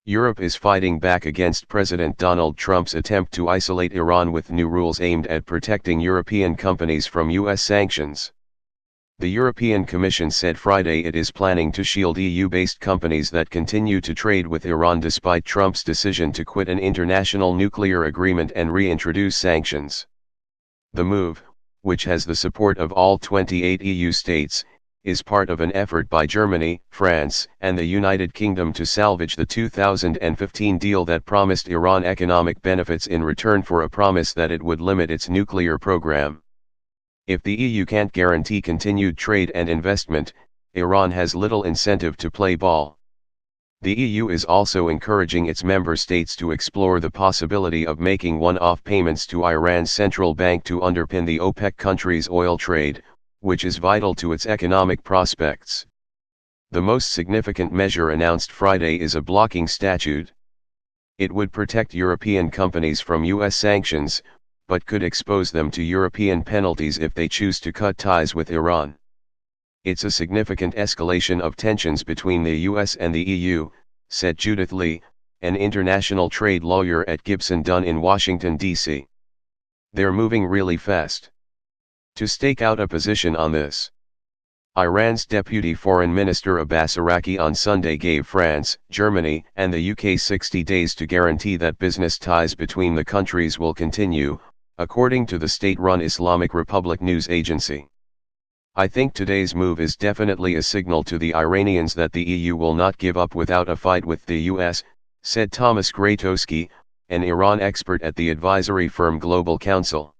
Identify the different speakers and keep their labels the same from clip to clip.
Speaker 1: Europe is fighting back against President Donald Trump's attempt to isolate Iran with new rules aimed at protecting European companies from U.S. sanctions. The European Commission said Friday it is planning to shield EU-based companies that continue to trade with Iran despite Trump's decision to quit an international nuclear agreement and reintroduce sanctions. The move, which has the support of all 28 EU states, is part of an effort by Germany, France, and the United Kingdom to salvage the 2015 deal that promised Iran economic benefits in return for a promise that it would limit its nuclear program. If the EU can't guarantee continued trade and investment, Iran has little incentive to play ball. The EU is also encouraging its member states to explore the possibility of making one-off payments to Iran's central bank to underpin the OPEC countries' oil trade, which is vital to its economic prospects. The most significant measure announced Friday is a blocking statute. It would protect European companies from US sanctions, but could expose them to European penalties if they choose to cut ties with Iran. It's a significant escalation of tensions between the US and the EU, said Judith Lee, an international trade lawyer at Gibson Dunn in Washington, D.C. They're moving really fast to stake out a position on this. Iran's Deputy Foreign Minister Abbas Araki on Sunday gave France, Germany, and the UK 60 days to guarantee that business ties between the countries will continue, according to the state-run Islamic Republic news agency. I think today's move is definitely a signal to the Iranians that the EU will not give up without a fight with the US, said Thomas Gratoski, an Iran expert at the advisory firm Global Counsel.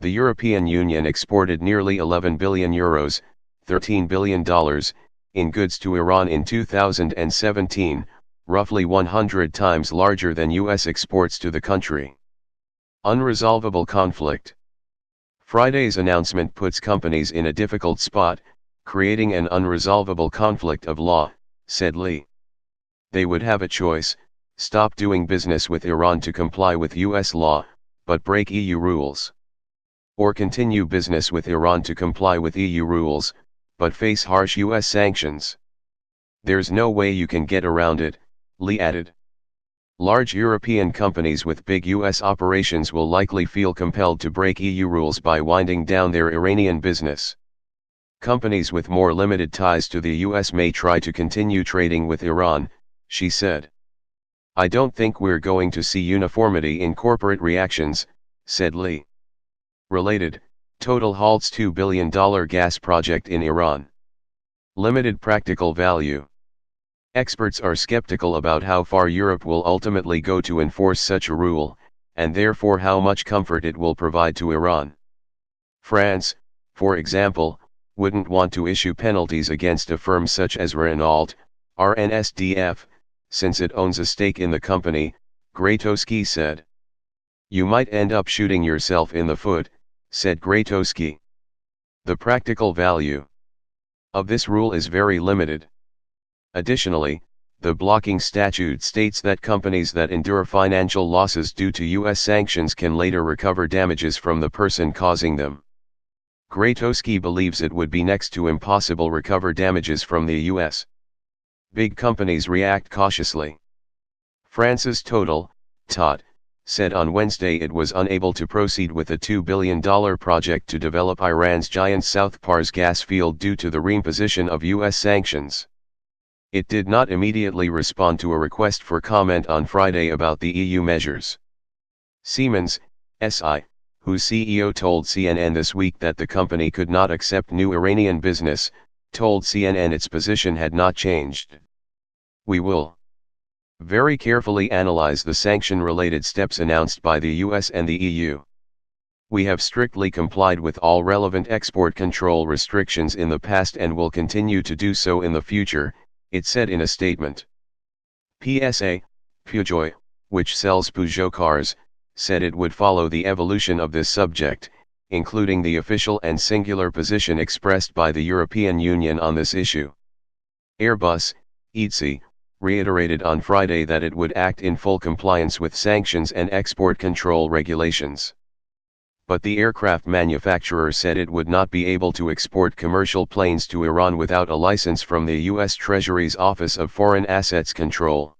Speaker 1: The European Union exported nearly €11 billion, $13 billion, in goods to Iran in 2017, roughly 100 times larger than US exports to the country. Unresolvable conflict. Friday's announcement puts companies in a difficult spot, creating an unresolvable conflict of law, said Lee. They would have a choice: stop doing business with Iran to comply with US law, but break EU rules. Or continue business with Iran to comply with EU rules, but face harsh US sanctions. There's no way you can get around it, Lee added. Large European companies with big US operations will likely feel compelled to break EU rules by winding down their Iranian business. Companies with more limited ties to the US may try to continue trading with Iran, she said. I don't think we're going to see uniformity in corporate reactions, said Lee. Related, Total halts $2 billion gas project in Iran. Limited practical value. Experts are skeptical about how far Europe will ultimately go to enforce such a rule, and therefore how much comfort it will provide to Iran. France, for example, wouldn't want to issue penalties against a firm such as Renault, RNSDF, since it owns a stake in the company, Gratoski said. You might end up shooting yourself in the foot, said Gratoski. The practical value of this rule is very limited. Additionally, the blocking statute states that companies that endure financial losses due to US sanctions can later recover damages from the person causing them. Gratoski believes it would be next to impossible to recover damages from the US. Big companies react cautiously. France's Total, TOT, said on Wednesday it was unable to proceed with a $2 billion project to develop Iran's giant South Pars gas field due to the reimposition of US sanctions. It did not immediately respond to a request for comment on Friday about the EU measures. Siemens, SI, whose CEO told CNN this week that the company could not accept new Iranian business, told CNN its position had not changed. We will very carefully analyze the sanction-related steps announced by the US and the EU. We have strictly complied with all relevant export control restrictions in the past and will continue to do so in the future, it said in a statement. PSA, Peugeot, which sells Peugeot cars, said it would follow the evolution of this subject, including the official and singular position expressed by the European Union on this issue. Airbus, ETSI, reiterated on Friday that it would act in full compliance with sanctions and export control regulations. But the aircraft manufacturer said it would not be able to export commercial planes to Iran without a license from the U.S. Treasury's Office of Foreign Assets Control.